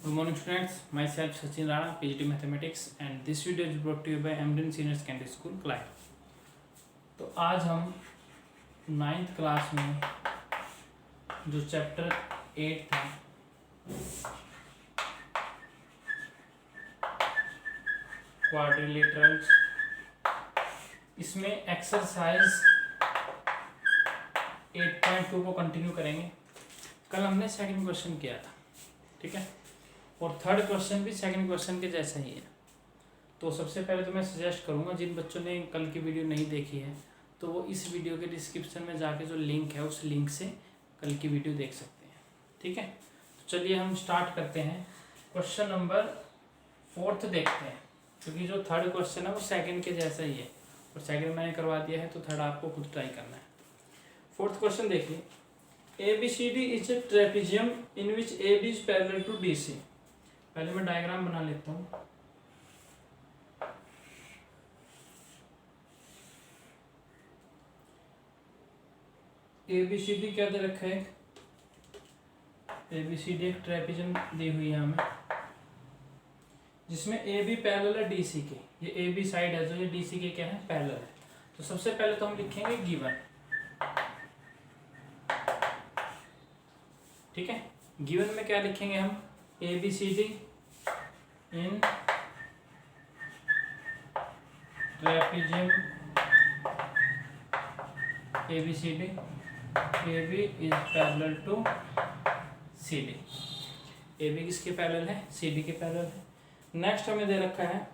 Good morning students, myself Sachin Rana, PhD Mathematics and this video is brought to you by Amden Senior Secondary School, Clyde। तो आज हम 9th class में जो chapter 8 था quadrilaterals, इसमें exercise 8.2 को continue करेंगे। कल हमने सेकंड क्वेश्चन किया था, ठीक है, और थर्ड क्वेश्चन भी सेकंड क्वेश्चन के जैसा ही है। तो सबसे पहले तो मैं सजेस्ट करूंगा जिन बच्चों ने कल की वीडियो नहीं देखी है तो वो इस वीडियो के डिस्क्रिप्शन में जाके जो लिंक है उस लिंक से कल की वीडियो देख सकते हैं, ठीक है। तो चलिए हम स्टार्ट करते हैं। क्वेश्चन नंबर 4 देखते हैं, क्योंकि जो थर्ड क्वेश्चन है वो सेकंड के जैसा ही है और सेकंड मैंने करवा दिया है तो थर्ड आपको खुद ट्राई करना है। 4th क्वेश्चन देखिए, ABCD is a trapezium in which AB is parallel to DC। पहले मैं डायग्राम बना लेता हूँ। ABCD क्या दे रखा है? ABCD एक ट्रेपेजियम दी हुई है हमें, जिसमें AB पैरेलल है DC के। ये AB साइड है जो ये DC के क्या है, पैरेलल है। तो सबसे पहले तो हम लिखेंगे गिवन, ठीक है। गिवन में क्या लिखेंगे हम? ABCD in trapezium ABCD, AB is parallel to CD। AB किसके पैरेलल है? CD के पैरेलल है। नेक्स्ट हमें दे रखा है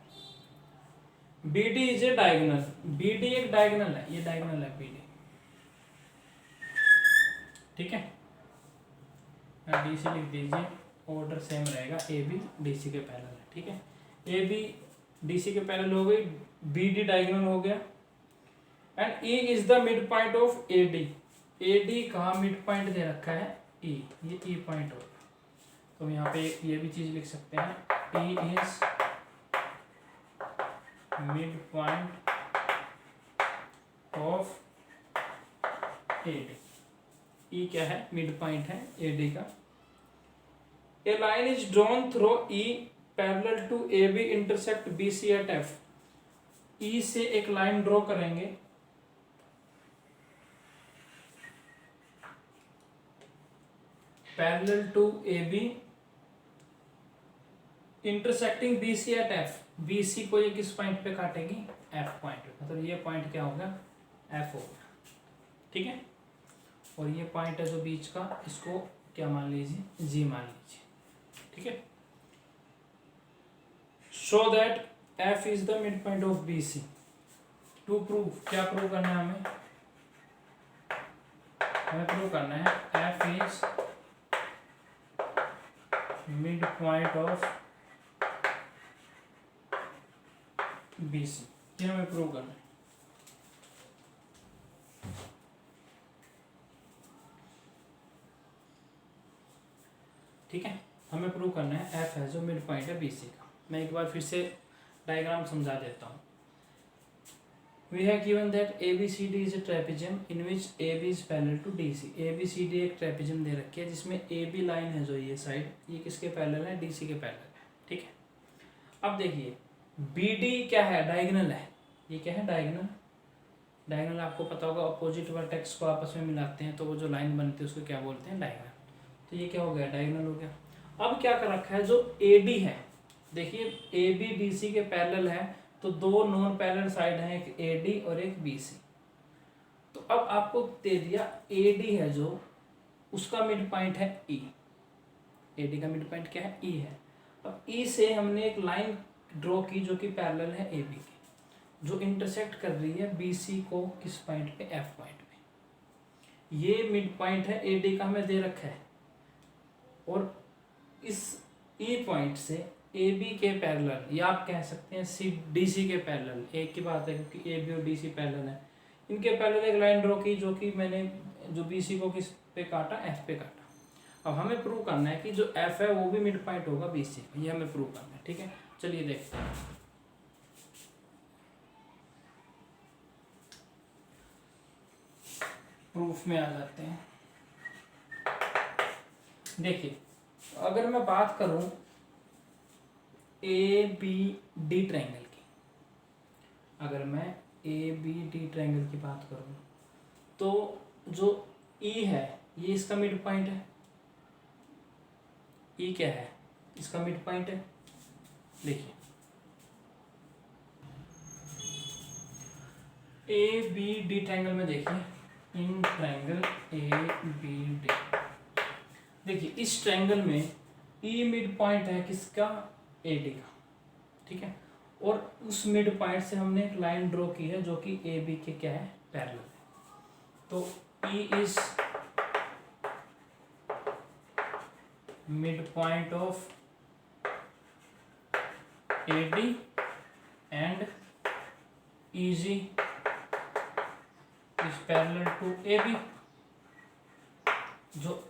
BD is a diagonal. BD एक डायगोनल है, ये डायगोनल है BD, ठीक है। DC लिख दीजिए, ऑर्डर सेम रहेगा, AB DC के पैरेलल है, ठीक है। AB DC के पैरेलल हो गई, BD डायगोनल हो गया and E is the mid point of AD। AD कहाँ मिड पॉइंट दे रखा है? E, ये E पॉइंट होगा। तो यहाँ पे ये भी चीज लिख सकते हैं, E is mid point of AD। E क्या है? मिड पॉइंट है AD का। A line is drawn through E parallel to AB intersect BC at F। E से एक लाइन ड्रॉ करेंगे, parallel to AB intersecting BC at F। BC को ये किस पॉइंट पे काटेगी? F पॉइंट पे। मतलब ये पॉइंट क्या होगा? F होगा, ठीक है। और ये पॉइंट है जो बीच का, इसको क्या मान लीजिए? G मान लीजिए, ठीक है। Show that F is the mid point of BC। To prove, क्या प्रूव करना है हमें? हमें प्रूव करना है F is mid point of BC। ये हमें प्रूव करना है, ठीक है। हमें प्रूव करना है F है जो मिड पॉइंट है BC का। मैं एक बार फिर से डायग्राम समझा देता हूँ। We have given that ABCD is a trapezium in which AB is parallel to DC। ABCD एक ट्रेपेजियम दे रखी है जिसमें AB लाइन है जो ये साइड, ये किसके पैरेलल है? DC के पैरेलल है, ठीक है। अब देखिए BD क्या है? डायगोनल है। ये क्या है? डायगोनल। डायगोनल आपको पता होगा, अपोजिट वर्टेक्स को आपस में मिलाते हैं तो वो जो लाइन बनती है उसको क्या बोलते हैं? डायगोनल। तो ये क्या हो गया? डायगोनल हो गया। अब क्या कर रखा है? जो AD है, देखिए AB DC के पैरेलल है तो दो नॉन पैरेलल साइड हैं, एक AD और एक BC। तो अब आपको दे दिया AD है जो, उसका मिड पॉइंट है E। AD का मिड पॉइंट क्या है? E है। अब E से हमने एक लाइन ड्रॉ की जो कि पैरेलल है AB की, जो इंटरसेक्ट कर रही है BC को किस पॉइंट पे? F पॉइंट पे। ये मिड पॉइंट है AD का हमें दे रखा है और इस E पॉइंट से AB के पैरेलल, या आप कह सकते हैं DC के पैरेलल, एक की बात है क्योंकि AB और DC पैरेलल है। इनके पैरेलल एक लाइन ड्रॉ की जो कि मैंने जो BC को किस पे काटा? F पे काटा। अब हमें प्रूव करना है कि जो F है वो भी मिड पॉइंट होगा BC का। ये हमें प्रूव करना है, ठीक है। चलिए देखते हैं। प्रूफ में आ जाते हैं। देखिए अगर मैं बात करूं ए बी डी ट्रायंगल की, अगर मैं ए बी डी ट्रायंगल की बात करूँ तो जो ई है ये इसका मिड पॉइंट है। ई क्या है? इसका मिड पॉइंट है। देखिए ए बी डी ट्रायंगल में देखिए, in triangle A B D, देखिए इस ट्रायंगल में ई मिड पॉइंट है किसका? ए डी का, ठीक है। और उस मिड पॉइंट से हमने एक लाइन ड्रॉ की है जो कि ए बी के क्या है? पैरेलल है। तो E is mid point of A D and EG is parallel to A B. जो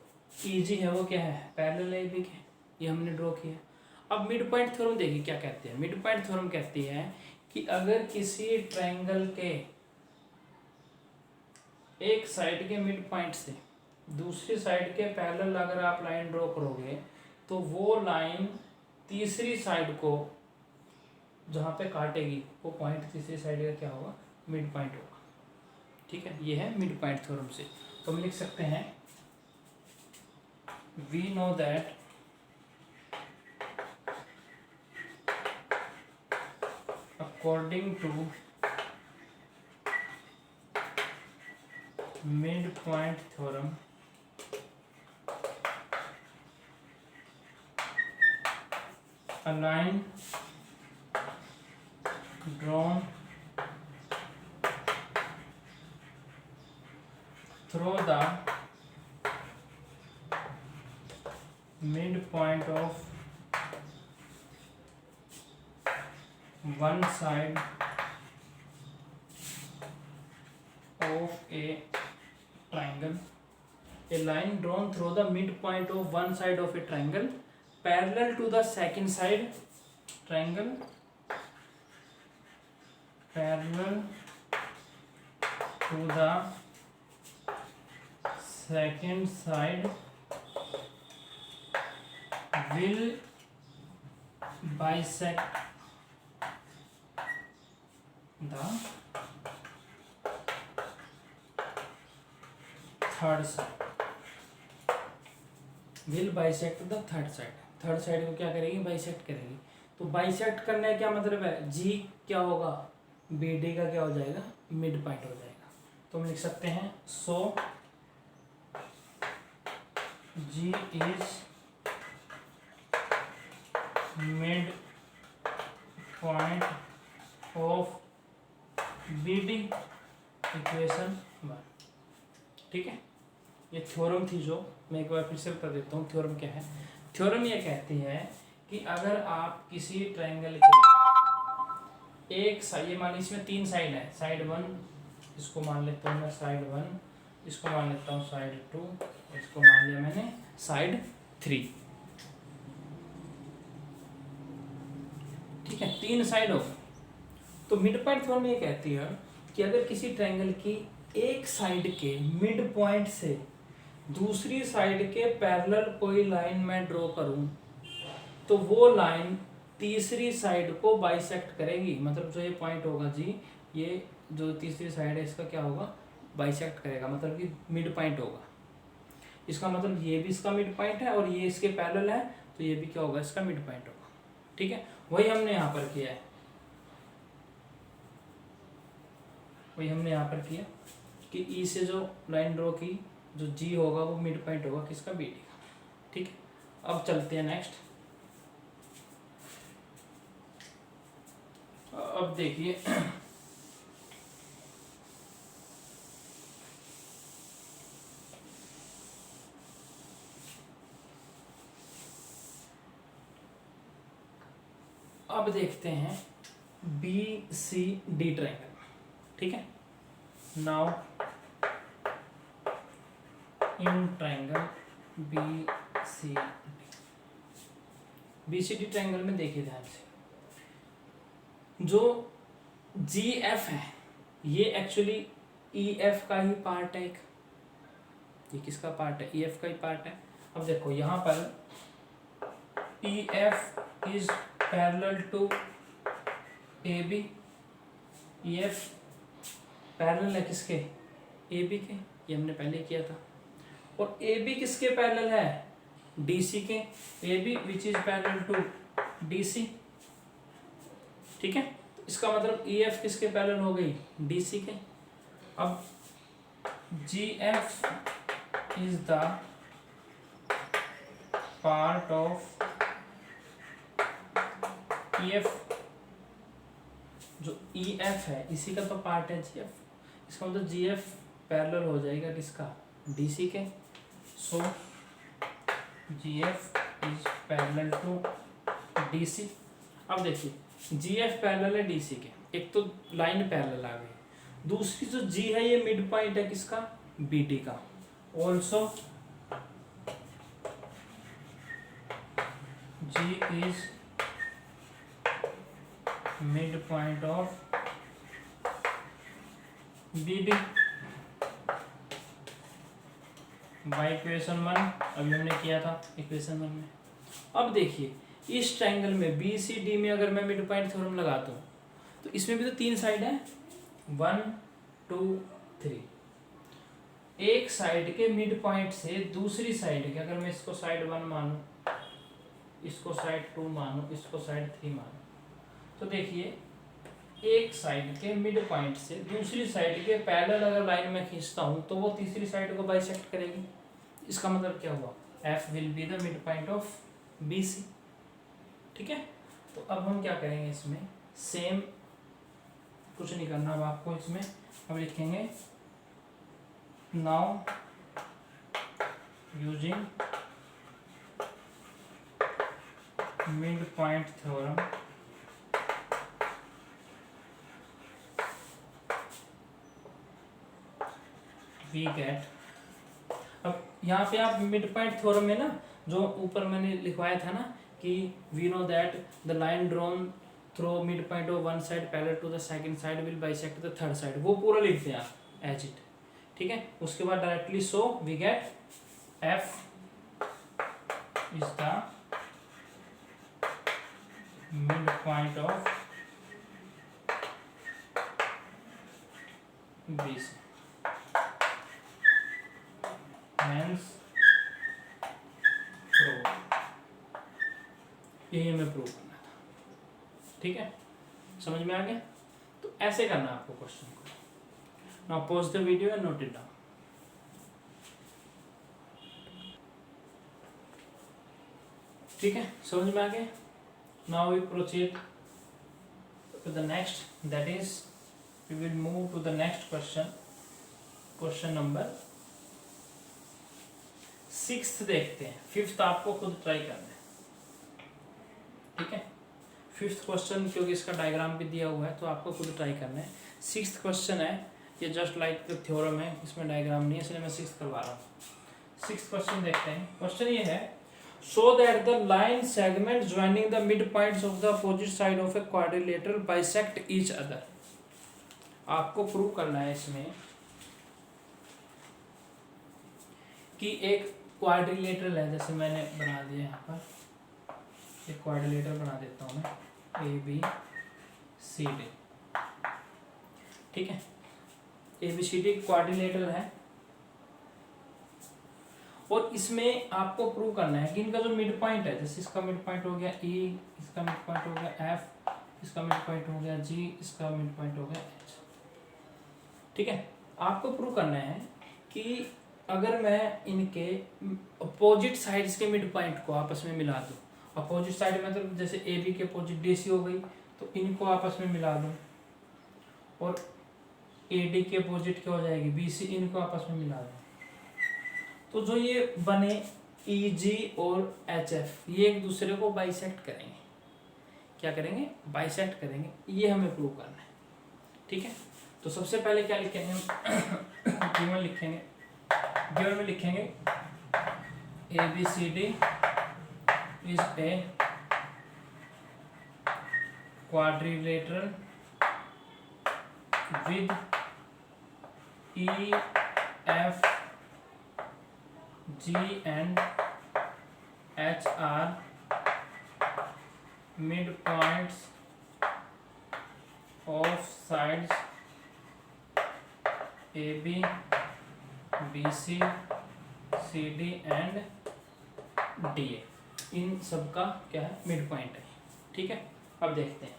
EG है वो क्या है? पैरेलल ए बी के, ये हमने ड्रॉ किया। अब मिड पॉइंट थ्योरम देखिए क्या कहते हैं। मिड पॉइंट थ्योरम कहती है कि अगर किसी ट्रायंगल के एक साइड के मिड पॉइंट से दूसरी साइड के पैरेलल अगर आप लाइन ड्रॉ करोगे तो वो लाइन तीसरी साइड को जहाँ पे काटेगी वो पॉइंट तीसरी साइड का क्या होगा? मिड पॉइंट होगा, ठीक है। ये है मिड पॉइंट थ्योरम से। तो हम लिख सकते हैं we know that according to mid point theorem a line drawn through the midpoint of one side of a triangle, a line drawn through the midpoint of one side of a triangle parallel to the second side triangle, parallel to the second side will bisect the third side, will bisect the third side। Third side को क्या करेगी? Bisect करेगी। तो bisect करने का क्या मतलब है? जी क्या होगा? बी डी का क्या हो जाएगा? मिड पॉइंट हो जाएगा। तो हम लिख सकते हैं so G is mid point of B D, equation 1, ठीक है। ये थ्योरम थी जो मैं एक बार फिर से बता देता हूँ। थ्योरम क्या है? थ्योरम ये कहती है कि अगर आप किसी ट्रायंगल के एक साइड, ये मान लीजिए इसमें 3 साइड है, साइड 1 इसको मान लेता हूँ मैं साइड 1, इसको मान लेता हूँ साइड 2, इसको मान लिया मैंने साइड 3, ठीक है। 3 साइड हो। तो मिड पॉइंट थ्योरम ये कहती है कि अगर किसी ट्रायंगल की एक साइड के मिड पॉइंट से दूसरी साइड के पैरेलल कोई लाइन मैं ड्रॉ करूं तो वो लाइन तीसरी साइड को बाइसेक्ट करेगी। मतलब जो ये पॉइंट होगा जी, ये जो तीसरी साइड है इसका क्या होगा? बाइसेक्ट करेगा, मतलब कि मिड पॉइंट होगा। इसका मतलब ये भी इसका मिड पॉइंट है और ये इसके पैरेलल है, तो ये भी क्या होगा? इसका मिड पॉइंट होगा, ठीक है। वही हमने यहाँ पर किया है, वही हमने यहाँ पर किया कि ई से जो लाइन ड्रॉ की, जो जी होगा वो मिड पॉइंट होगा किसका? बी डी का, ठीक है। अब चलते हैं नेक्स्ट। अब देखिए अब देखते हैं बी सी डी ट्रायंगल, ठीक है। Now in triangle B C D triangle में देखिए ध्यान से, जो जी एफ है ये एक्चुअली ई एफ का ही पार्ट है। एक ये किसका पार्ट है? ई एफ का ही पार्ट है। अब देखो यहाँ पर E F is parallel to A B, E F parallel है किसके, ए बी के, ये हमने पहले किया था। और ए बी किसके पैरेलल है, डी सी के, A B which is parallel to D C. ठीक है, तो इसका मतलब ई एफ किसके पैरेलल हो गई, डी सी के। अब G F is the part of E F, जो ई एफ है इसी का तो पार्ट है जी एफ, इसका मतलब जी एफ पैरेलल हो जाएगा किसका, डी सी के। So G F is parallel to D C. अब देखिए जी एफ पैरेलल है डी सी के, एक तो लाइन पैरेलल आ गई, दूसरी जो जी है ये मिड पॉइंट है किसका, बी डी का। Also G is mid point of B D by equation 1, अभी हमने किया था इक्वेशन 1 में। अब देखिए इस ट्रायंगल में बी सी डी में अगर मैं मिड पॉइंट थ्योरम लगाता हूँ तो इसमें भी तो 3 साइड है, 1 2 3। एक साइड के मिड पॉइंट से दूसरी साइड के, अगर मैं इसको साइड 1 मानूं, इसको साइड 2 मानूं, इसको साइड 3 मानूं, तो देखिए एक साइड के मिड पॉइंट से दूसरी साइड के पैरेलल अगर लाइन में खींचता हूं तो वो तीसरी साइड को बाइसेक्ट करेगी। इसका मतलब क्या हुआ, F will be the mid point of B C. ठीक है, तो अब हम क्या करेंगे इसमें, सेम कुछ नहीं करना अब आपको इसमें। अब लिखेंगे now using mid point theorem we get. अब यहाँ पे आप मिड पॉइंट थ्योरम में ना, जो ऊपर मैंने लिखवाया था ना कि we know that the line drawn through mid point of one side parallel to the second side will bisect the third side, वो पूरा लिखते हैं आप एज इट। ठीक है, उसके बाद directly so we get F is the mid point of B C, hence prove. यही हमें प्रूव करना था। ठीक है, समझ में आ गया? तो ऐसे करना आपको क्वेश्चन को। Now pause the video and note it down. ठीक है, समझ में आ गया? Now we proceed to the next, that is we will move to the next question, question number 6 देखते हैं। 5th आपको खुद ट्राई करना है। ठीक है, 5th क्वेश्चन क्योंकि इसका डायग्राम भी दिया हुआ है तो आपको खुद ट्राई करना है। 6th क्वेश्चन है, ये जस्ट लाइक द थ्योरम है, इसमें डायग्राम नहीं है इसलिए मैं 6th करवा रहा हूँ। 6th क्वेश्चन देखते हैं। क्वेश्चन ये है, show that the line segment joining the mid points of the opposite side of a quadrilateral bisect each other. आपको प्रूव करना है इसमें कि एक क्वाड्रिलेटरल है, जैसे मैंने बना दिया यहाँ पर एक क्वाड्रिलेटरल बना देता हूँ मैं, ए बी सी डी। ठीक है, A B C D quadrilateral है और इसमें आपको प्रूव करना है कि इनका जो मिड पॉइंट है, जैसे इसका मिड पॉइंट हो गया ई, इसका मिड पॉइंट हो गया एफ, इसका मिड पॉइंट हो गया जी, इसका मिड पॉइंट हो गया एच। ठीक है, आपको प्रूव करना है कि अगर मैं इनके अपोजिट साइड्स के मिड पॉइंट को आपस में मिला दूं, अपोजिट साइड मतलब जैसे ए बी के अपोजिट डी सी हो गई, तो इनको आपस में मिला दूं, और ए डी के अपोजिट क्या हो जाएगी बी सी, इनको आपस में मिला दूं, तो जो ये बने ई जी और एच एफ, ये एक दूसरे को बाइसेक्ट करेंगे। क्या करेंगे? बाइसेक्ट करेंगे। ये हमें प्रूव करना है। ठीक है, तो सबसे पहले क्या लिखेंगे हम? गिवन लिखेंगे, गिवन में लिखेंगे A B C D is a quadrilateral with E F G and H are mid points of sides A B B C C D and D A, इन सब का क्या है, मिड पॉइंट है। ठीक है, अब देखते हैं।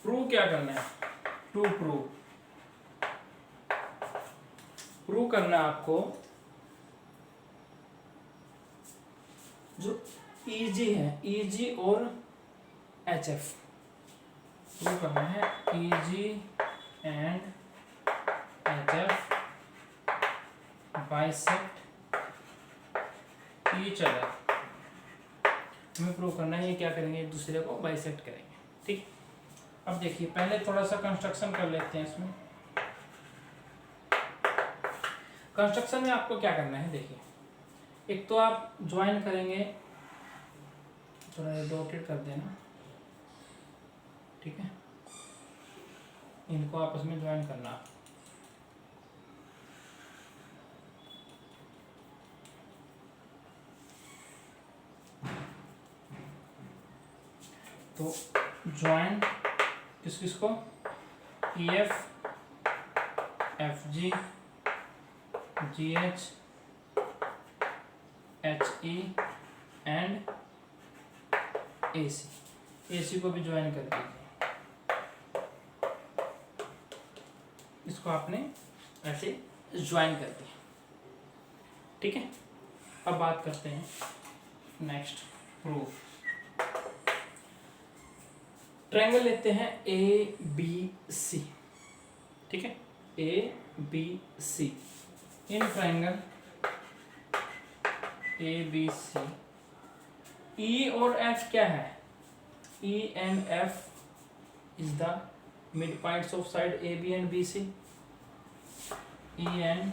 प्रूव क्या करना है, टू प्रूव करना है आपको जो ईजी है, ईजी और एचएफ प्रूव करना है, easy and HF bisect each other. हमें प्रूव करना है, ये क्या करेंगे, एक दूसरे को बाइसेक्ट करेंगे। ठीक, अब देखिए पहले थोड़ा सा कंस्ट्रक्शन कर लेते हैं। इसमें कंस्ट्रक्शन में आपको क्या करना है, देखिए एक तो आप ज्वाइन करेंगे, थोड़ा रोटेट कर देना। ठीक है, इनको आपस में ज्वाइन करना। तो ज्वाइन किस किस को, E F G G H E and A C को भी ज्वाइन कर दीजिए। इसको आपने ऐसे ज्वाइन कर दिया। ठीक है, अब बात करते हैं नेक्स्ट प्रूफ। ट्रायंगल लेते हैं ए बी सी। ठीक है, A B C, in triangle A B C E और एफ क्या है, E and F is the mid points of side A B and B C. E and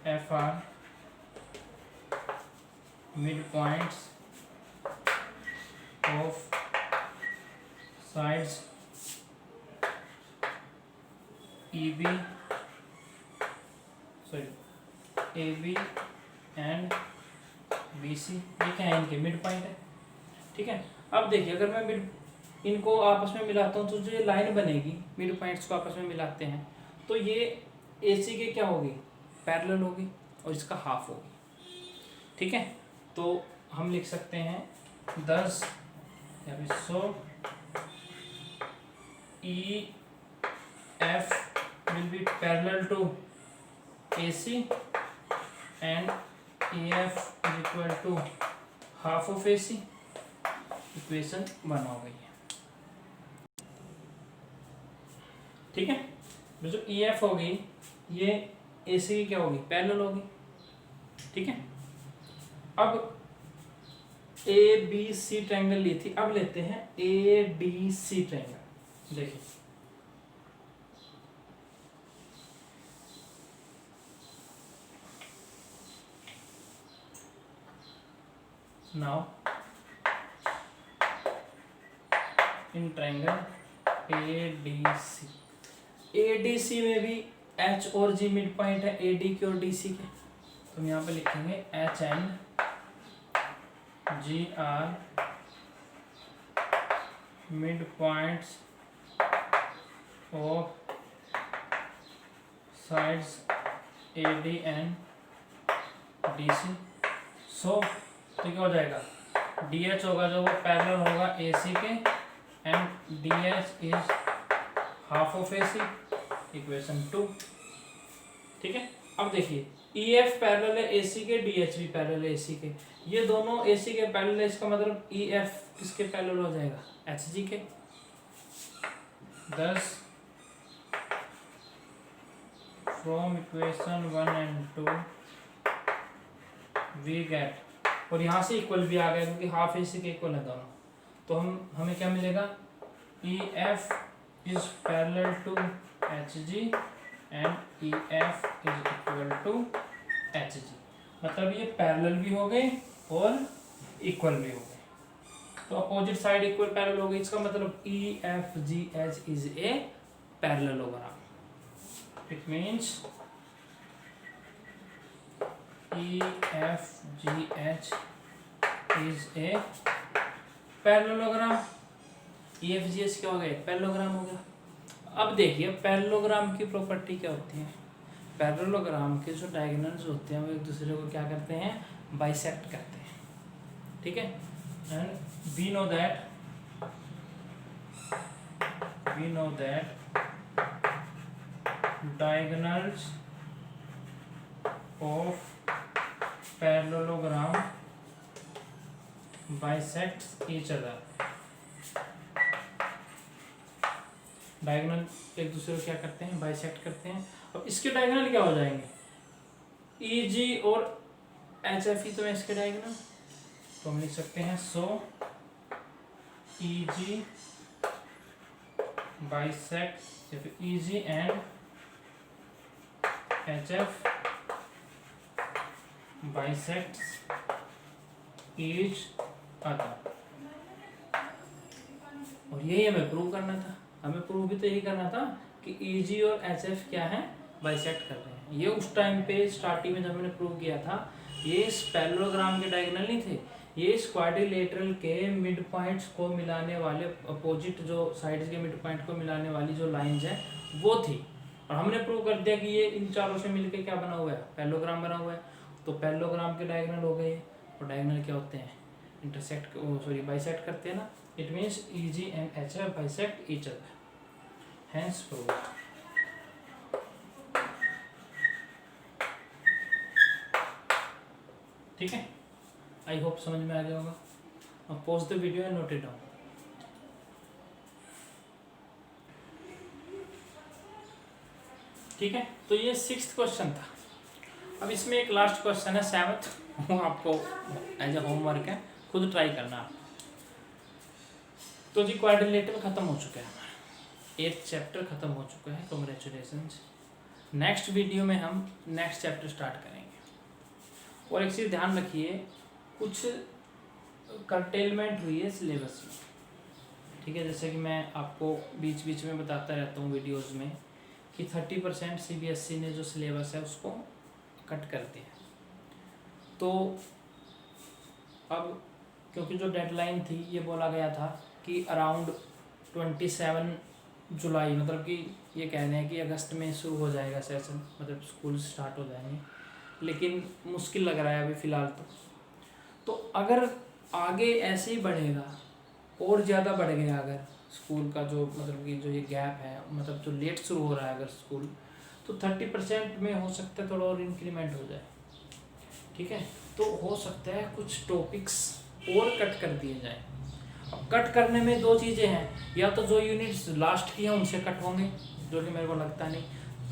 F are mid points of sides EB AB and BC, ये क्या है, इनके mid point है। ठीक है, अब देखिए अगर मैं मिड इनको आपस में मिलाता हूँ तो जो ये लाइन बनेगी, मिड पॉइंट्स को आपस में मिलाते हैं तो ये AC के क्या होगी, पैरेलल होगी और इसका हाफ होगी। ठीक है, तो हम लिख सकते हैं 10 सो EF will be parallel to AC and EF is equal to half of AC। Equation 1 हो गई है। ठीक है, जो EF होगी ये AC की क्या होगी, पैरेलल होगी। ठीक है, अब ABC ट्रायंगल ली थी, अब लेते हैं ADC ट्रायंगल। देखिए now in triangle ADC, ADC में भी H और G मिड पॉइंट है AD के और DC के, तो हम यहाँ पे लिखेंगे H and G are mid points of sides AD and DC। So तो क्या हो जाएगा, DH होगा जो वो पैरेलल होगा AC के and DH is half of AC, equation 2। ठीक है, अब देखिए EF पैरेलल है AC के, DH भी पैरेलल है AC के, ये दोनों AC के पैरेलल है, इसका मतलब EF किसके पैरेलल हो जाएगा, HG के। 10 from equation 1 and 2 we get, और यहाँ से इक्वल भी आ गया क्योंकि हाफ AC के इक्वल है दोनों, तो हमें क्या मिलेगा, EF is parallel to HG and EF is equal to HG। मतलब ये पैरेलल भी हो गए और इक्वल भी हो गए, तो अपोजिट साइड इक्वल पैरेलल हो गई, इसका मतलब EFGH is a parallelogram. It means EFGH is a parallelogram. EFGH क्या हो गया? पैरेललोग्राम हो गया। अब देखिए पैरेललोग्राम की प्रॉपर्टी क्या होती है। पैरेललोग्राम के जो डायगोनल्स होते हैं वो एक दूसरे को क्या करते हैं? बाइसेक्ट करते हैं, ठीक है। And we know that diagonals of parallelogram bisects each other। Diagonal एक दूसरे को क्या करते हैं? बाइसेक्ट करते हैं। अब इसके डायगोनल क्या हो जाएंगे? EG और HF तो है इसके डायगोनल, तो हम लिख सकते हैं सो EG bisect EG and HF bisects each other. और यही हमें प्रूव करना था। हमें प्रूव भी तो यही करना था कि EG और HF क्या है? बाइसेक्ट कर रहे हैं। ये उस टाइम पे स्टार्टिंग में जब मैंने प्रूव किया था, ये इस पैरेललोग्राम के डायगोनल नहीं थे, ये इस क्वाड्रिलेटरल के मिड पॉइंट्स को मिलाने वाले, अपोजिट जो साइड्स के मिड पॉइंट को मिलाने वाली जो लाइंस है वो थी। और हमने प्रूव कर दिया कि ये इन चारों से मिलकर क्या बना हुआ है? पैरेललोग्राम बना हुआ है। तो पैरेललोग्राम के डायगोनल हो गए। और डायगोनल क्या होते हैं? इंटरसेक्ट, सॉरी बाइसेक्ट करते हैं ना। It means EG and HF bisect each other, hence prove. ठीक है, आई होप समझ में आ गया होगा। अब pause the video and note it down. ठीक है, तो ये 6th क्वेश्चन था। अब इसमें एक लास्ट क्वेश्चन है 7th, वो आपको एज ए होमवर्क है, खुद ट्राई करना आप। तो जी क्वाड्रिलेटरल खत्म हो चुका है हमारा, 8th चैप्टर खत्म हो चुका है। कॉन्ग्रेचुलेशंस। नेक्स्ट वीडियो में हम नेक्स्ट चैप्टर स्टार्ट करेंगे। और एक चीज़ ध्यान रखिए, कुछ कर्टेलमेंट हुई है सिलेबस में, ठीक है। जैसे कि मैं आपको बीच बीच में बताता रहता हूँ वीडियोस में कि 30% CBSE ने जो सिलेबस है उसको कट कर दिया। तो अब क्योंकि जो डेडलाइन थी ये बोला गया था कि अराउंड 27 जुलाई, मतलब कि ये कहने हैं कि अगस्त में शुरू हो जाएगा सेशन, मतलब स्कूल स्टार्ट हो जाएंगे। लेकिन मुश्किल लग रहा है अभी फ़िलहाल तो अगर आगे ऐसे ही बढ़ेगा और ज़्यादा बढ़ गया अगर स्कूल का जो मतलब कि जो ये गैप है, मतलब जो लेट शुरू हो रहा है अगर स्कूल, तो 30% में हो सकता है थोड़ा और इंक्रीमेंट हो जाए, ठीक है। तो हो सकता है कुछ टॉपिक्स और कट कर दिए जाएं। अब कट करने में दो चीज़ें हैं, या तो जो यूनिट्स लास्ट की हैं उनसे कट होंगे, जो कि मेरे को लगता नहीं,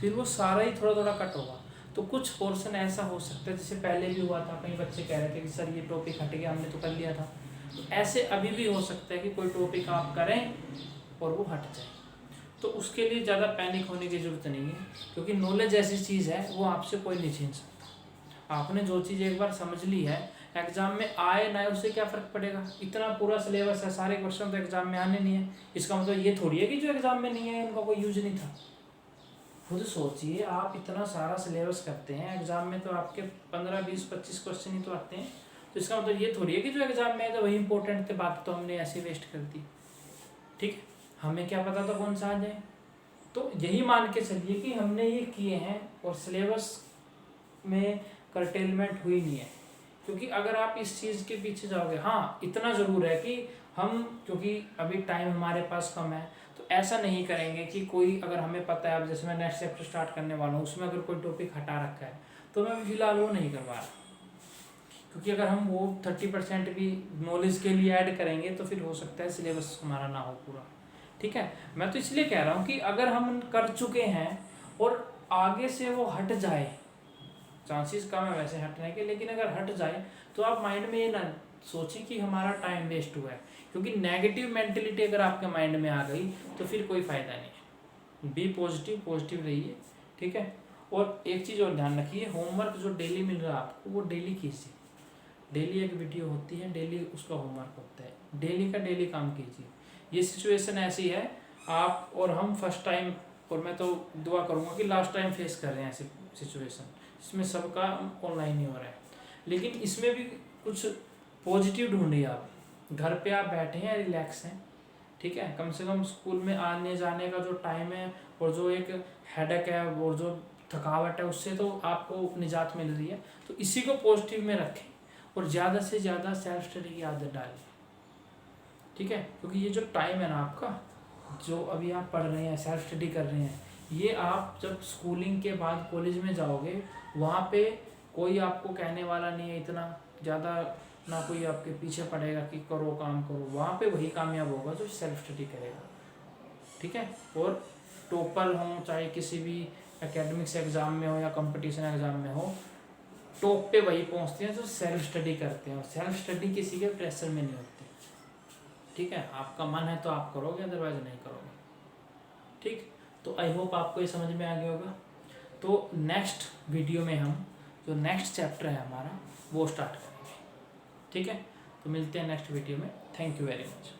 फिर वो सारा ही थोड़ा थोड़ा कट होगा। तो कुछ पोर्शन ऐसा हो सकता है, जैसे पहले भी हुआ था, कई बच्चे कह रहे थे कि सर ये टॉपिक हट गया, हमने तो कर लिया था। तो ऐसे अभी भी हो सकता है कि कोई टॉपिक आप करें और वो हट जाए। तो उसके लिए ज़्यादा पैनिक होने की ज़रूरत नहीं है, क्योंकि नॉलेज ऐसी चीज़ है वो आपसे कोई नहीं छीन सकता। आपने जो चीज़ एक बार समझ ली है, एग्जाम में आए ना आए उससे क्या फ़र्क पड़ेगा। इतना पूरा सिलेबस है, सारे क्वेश्चन तो एग्जाम में आने नहीं है। इसका मतलब ये थोड़ी है कि जो एग्जाम में नहीं है उनका कोई यूज नहीं था। खुद सोचिए, आप इतना सारा सिलेबस करते हैं, एग्जाम में तो आपके 15, 20, 25 क्वेश्चन ही तो आते हैं। तो इसका मतलब ये थोड़ी है कि जो एग्जाम में है तो वही इंपॉर्टेंट थे, बाकी तो हमने ऐसे वेस्ट कर दी। ठीक है, हमें क्या पता था कौन सा आ जाए। तो यही मान के चलिए कि हमने ये किए हैं और सिलेबस में कर्टेलमेंट हुई नहीं है। क्योंकि अगर आप इस चीज़ के पीछे जाओगे, हाँ इतना ज़रूर है कि हम, क्योंकि अभी टाइम हमारे पास कम है, तो ऐसा नहीं करेंगे कि कोई, अगर हमें पता है, अब जैसे मैं नेक्स्ट चैप्टर स्टार्ट करने वाला हूँ, उसमें अगर कोई टॉपिक हटा रखा है तो मैं फिलहाल वो नहीं करवा रहा। क्योंकि अगर हम वो 30% भी नॉलेज के लिए ऐड करेंगे तो फिर हो सकता है सिलेबस हमारा ना हो पूरा। ठीक है, मैं तो इसलिए कह रहा हूँ कि अगर हम कर चुके हैं और आगे से वो हट जाए, चांसेस कम है वैसे हटने के, लेकिन अगर हट जाए तो आप माइंड में ये ना सोचिए कि हमारा टाइम वेस्ट हुआ है। क्योंकि नेगेटिव मेंटेलिटी अगर आपके माइंड में आ गई तो फिर कोई फ़ायदा नहीं है। बी पॉजिटिव, पॉजिटिव रहिए, ठीक है। और एक चीज़ और ध्यान रखिए, होमवर्क जो डेली मिल रहा है आपको वो डेली कीजिए। डेली एक वीडियो होती है, डेली उसका होमवर्क होता है, डेली का डेली काम कीजिए। ये सिचुएशन ऐसी है, आप और हम फर्स्ट टाइम और मैं तो दुआ करूँगा कि लास्ट टाइम फेस कर रहे हैं ऐसी सिचुएशन, इसमें सबका ऑनलाइन ही हो रहा है। लेकिन इसमें भी कुछ पॉजिटिव ढूंढिए आप। घर पे आप बैठे हैं, रिलैक्स हैं, ठीक है, कम से कम स्कूल में आने जाने का जो टाइम है और जो एक हेडेक है और जो थकावट है उससे तो आपको निजात मिल रही है। तो इसी को पॉजिटिव में रखें और ज़्यादा से ज़्यादा सेल्फ स्टडी की आदत डालें, ठीक है। क्योंकि ये जो टाइम है ना आपका, जो अभी आप पढ़ रहे हैं, सेल्फ स्टडी कर रहे हैं, ये आप जब स्कूलिंग के बाद कॉलेज में जाओगे वहाँ पे कोई आपको कहने वाला नहीं है इतना ज़्यादा, ना कोई आपके पीछे पड़ेगा कि करो काम करो, वहाँ पे वही कामयाब होगा जो सेल्फ स्टडी करेगा, ठीक है। और टॉपर हो चाहे किसी भी एकेडमिक्स एग्ज़ाम में हो या कंपटीशन एग्ज़ाम में हो, टॉप पे वही पहुँचते हैं जो सेल्फ स्टडी करते हैं, और सेल्फ स्टडी किसी के प्रेशर में नहीं होती, ठीक है। आपका मन है तो आप करोगे, अदरवाइज नहीं करोगे, ठीक। तो आई होप आपको ये समझ में आ गया होगा। तो नेक्स्ट वीडियो में हम जो नेक्स्ट चैप्टर है हमारा वो स्टार्ट करेंगे, ठीक है। तो मिलते हैं नेक्स्ट वीडियो में। Thank you very much.